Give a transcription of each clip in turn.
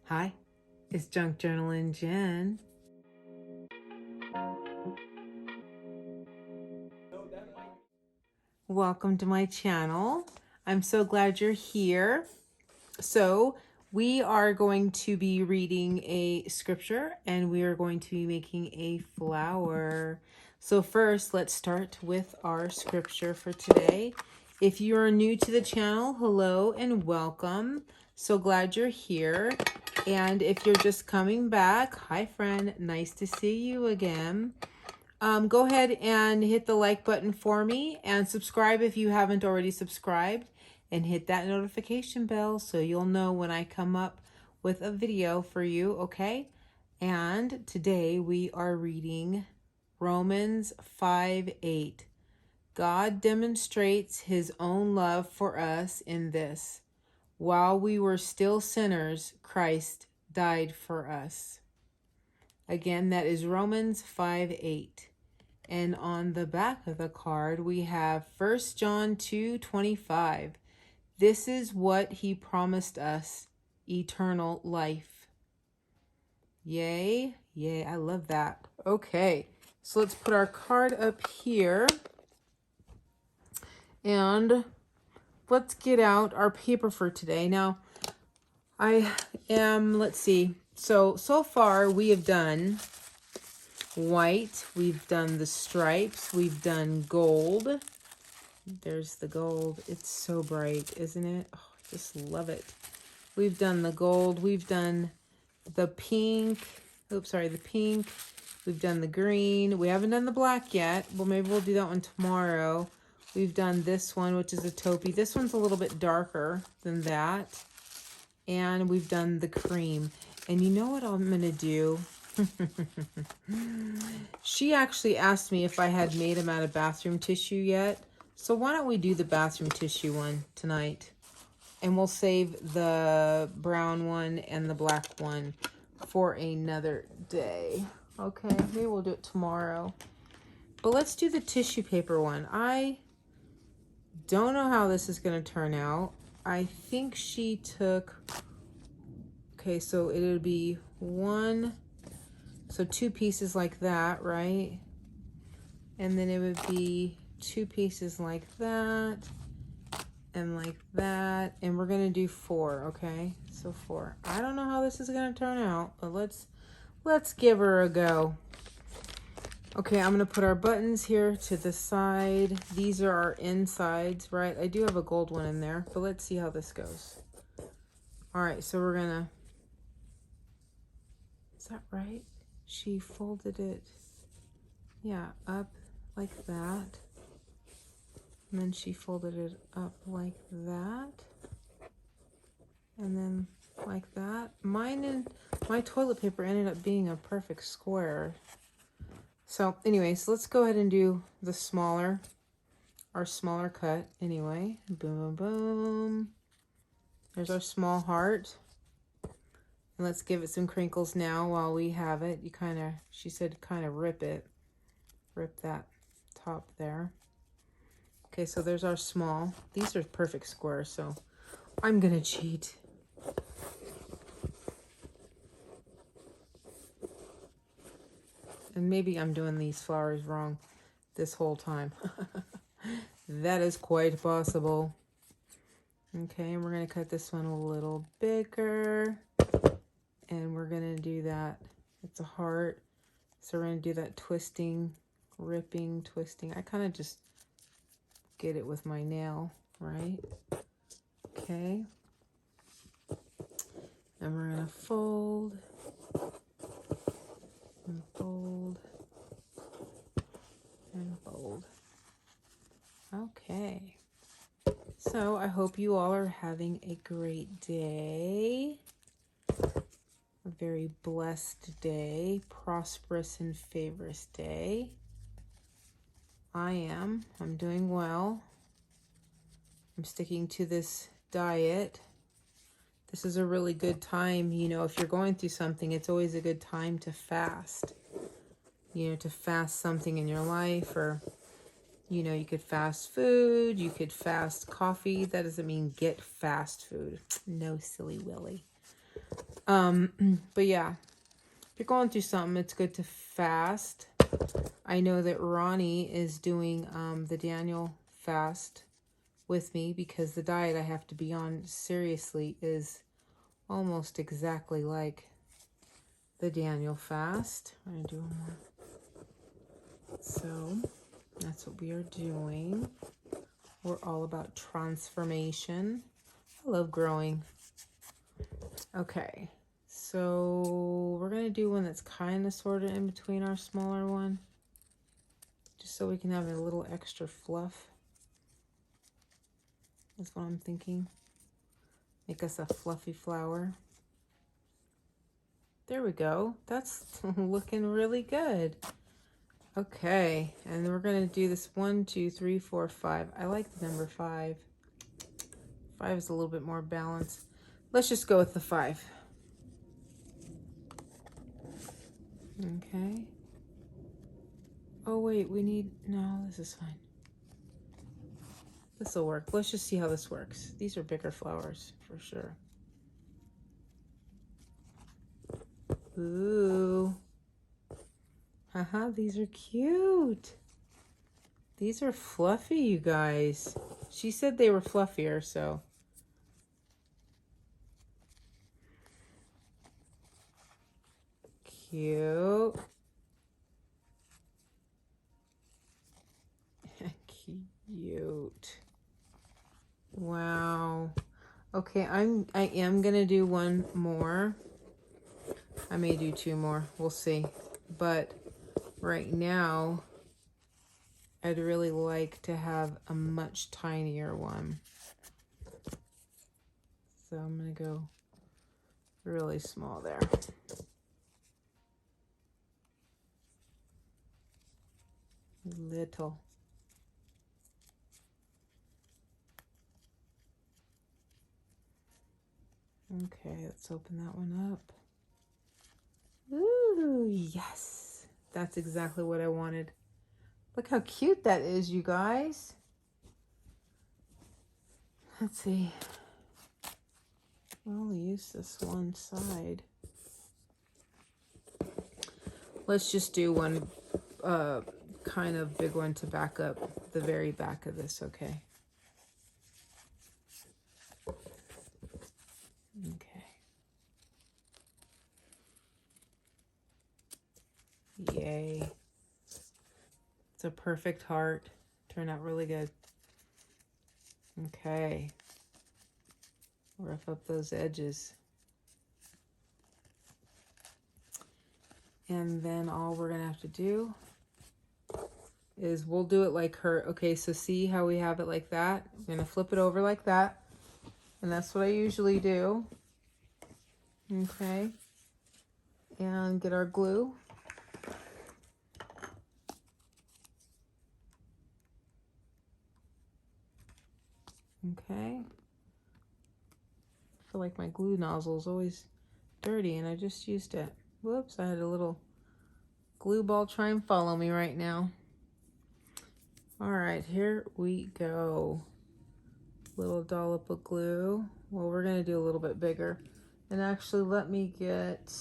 Hi, it's Junk Journalin' Jen. Welcome to my channel. I'm so glad you're here. So we are going to be reading a scripture and we are going to be making a flower. So first, let's start with our scripture for today. If you are new to the channel, hello and welcome. So glad you're here. And if you're just coming back, hi friend, nice to see you again. Go ahead and hit the like button for me and subscribe if you haven't already subscribed, and hit that notification bell so you'll know when I come up with a video for you, okay? And today we are reading Romans 5:8. God demonstrates his own love for us in this: while we were still sinners, Christ died for us. Again, that is Romans 5:8. And on the back of the card, we have 1 John 2:25. This is what he promised us, eternal life. Yay, yay, I love that. Okay, so let's put our card up here. And let's get out our paper for today. Now, let's see. So far we have done white, we've done the stripes, we've done gold. There's the gold. It's so bright, isn't it? Oh, I just love it. We've done the gold, we've done the pink. Oops, sorry, the pink. We've done the green. We haven't done the black yet. Well, maybe we'll do that one tomorrow. We've done this one, which is a taupey. This one's a little bit darker than that. And we've done the cream. And you know what I'm gonna do? She actually asked me if I had made them out of bathroom tissue yet. So why don't we do the bathroom tissue one tonight? And we'll save the brown one and the black one for another day. Okay, maybe we'll do it tomorrow. But let's do the tissue paper one. I don't know how this is going to turn out. I think she took... Okay, so it would be one... So 2 pieces like that, right? And then it would be 2 pieces like that. And like that. And we're going to do 4, okay? So 4. I don't know how this is going to turn out, but let's give her a go. Okay, I'm going to put our buttons here to the side. These are our insides, right? I do have a gold one in there, but let's see how this goes. All right, so we're going to... Is that right? She folded it, yeah, up like that. And then she folded it up like that. And then like that. My toilet paper ended up being a perfect square. So anyways, let's go ahead and do our smaller cut anyway. Boom, boom, boom. There's our small heart. And let's give it some crinkles now while we have it. She said kind of rip that top there. Okay, so there's our small. These are perfect squares, so I'm gonna cheat. And maybe I'm doing these flowers wrong this whole time. That is quite possible. Okay, and we're gonna cut this one a little bigger. And we're gonna do that. It's a heart. So we're gonna do that twisting, ripping, twisting. I kind of just get it with my nail, right? Okay. And we're gonna fold and fold and fold. Okay. So I hope you all are having a great day. A very blessed day, prosperous and favorous day. I'm doing well. I'm sticking to this diet. This is a really good time, you know, if you're going through something, it's always a good time to fast. You know, to fast something in your life, or, you know, you could fast food, you could fast coffee. That doesn't mean get fast food. No, silly Willy. But yeah, if you're going through something, it's good to fast. I know that Ronnie is doing the Daniel fast with me because the diet I have to be on seriously is almost exactly like the Daniel fast. I'm going to do one more. So that's what we are doing. We're all about transformation. I love growing. Okay, so we're going to do one that's kind of sort of in between our smaller one, just so we can have a little extra fluff. That's what I'm thinking. Make us a fluffy flower. There we go. That's looking really good. Okay, and we're going to do this 1, 2, 3, 4, 5. I like the number 5. 5 is a little bit more balanced. Let's just go with the 5. Okay. Oh, wait, we need... No, this is fine. This will work. Let's just see how this works. These are bigger flowers, for sure. Ooh. Haha, these are cute. These are fluffy, you guys. She said they were fluffier, so... Cute. Cute. Wow. Okay, I am gonna do one more. I may do 2 more. We'll see. But right now, I'd really like to have a much tinier one. So I'm gonna go really small there. Little. Okay, let's open that one up. Ooh, yes. That's exactly what I wanted. Look how cute that is, you guys. Let's see. I'll use this one side. Let's just do one kind of big one to back up the very back of this, okay? Okay. Yay. It's a perfect heart. Turned out really good. Okay. Rough up those edges. And then all we're gonna have to do is we'll do it like her. Okay, so see how we have it like that? I'm gonna flip it over like that. And that's what I usually do. Okay. And get our glue. Okay. I feel like my glue nozzle is always dirty and I just used it. Whoops, I had a little glue ball try and follow me right now. All right, here we go. Little dollop of glue. Well, we're gonna do a little bit bigger. And actually let me get,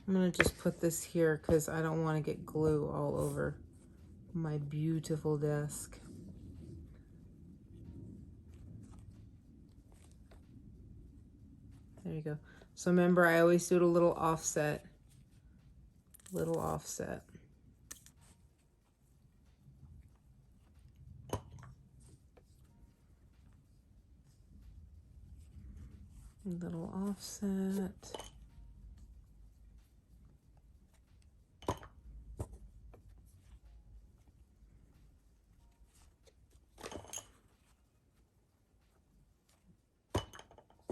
I'm gonna just put this here because I don't want to get glue all over my beautiful desk. There you go. So remember, I always do it a little offset. Little offset. Little offset.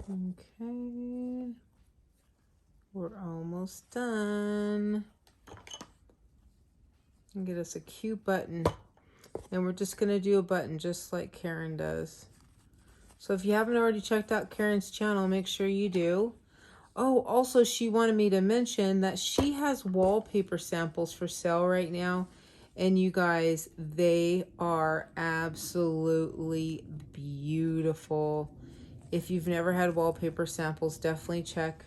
Okay. We're almost done. And get us a cute button. And we're just going to do a button just like Karen does. So if you haven't already checked out Karen's channel, make sure you do. Oh, also she wanted me to mention that she has wallpaper samples for sale right now. And you guys, they are absolutely beautiful. If you've never had wallpaper samples, definitely check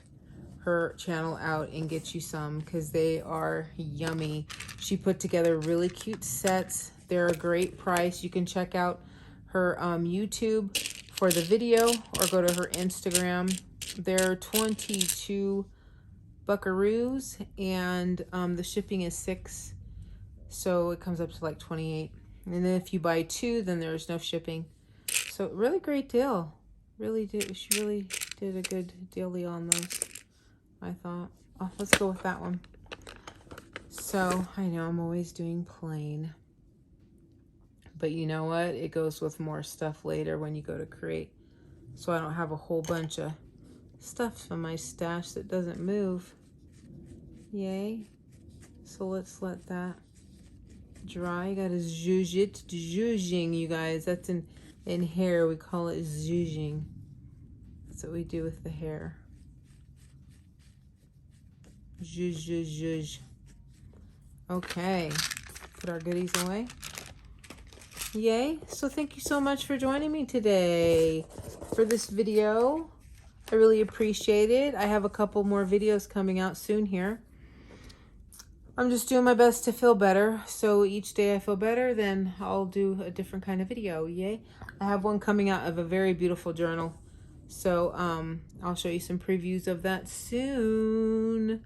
her channel out and get you some because they are yummy. She put together really cute sets. They're a great price. You can check out her YouTube for the video or go to her Instagram. They're 22 buckaroos and the shipping is $6, so it comes up to like 28. And then if you buy 2, then there's no shipping. So really great deal. Really did. She really did a good dealie on those, I thought. Oh, let's go with that one. So I know I'm always doing plain, but you know what? It goes with more stuff later when you go to create. So I don't have a whole bunch of stuff in my stash that doesn't move. Yay. So let's let that dry. You gotta zhuzh it. Zhuzhing, you guys. That's in hair. We call it zhuzhing. That's what we do with the hair. Zhuzh, zhuzh, zhuzh. Okay. Put our goodies away. Yay. So thank you so much for joining me today for this video. I really appreciate it. I have a couple more videos coming out soon here. I'm just doing my best to feel better. So each day I feel better, then I'll do a different kind of video. Yay. I have one coming out of a very beautiful journal. So I'll show you some previews of that soon.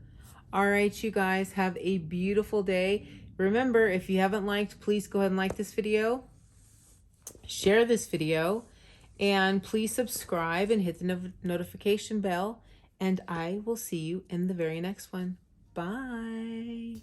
All right, you guys, have a beautiful day. Remember, if you haven't liked, please go ahead and like this video. Share this video. And please subscribe and hit the notification bell. And I will see you in the very next one. Bye.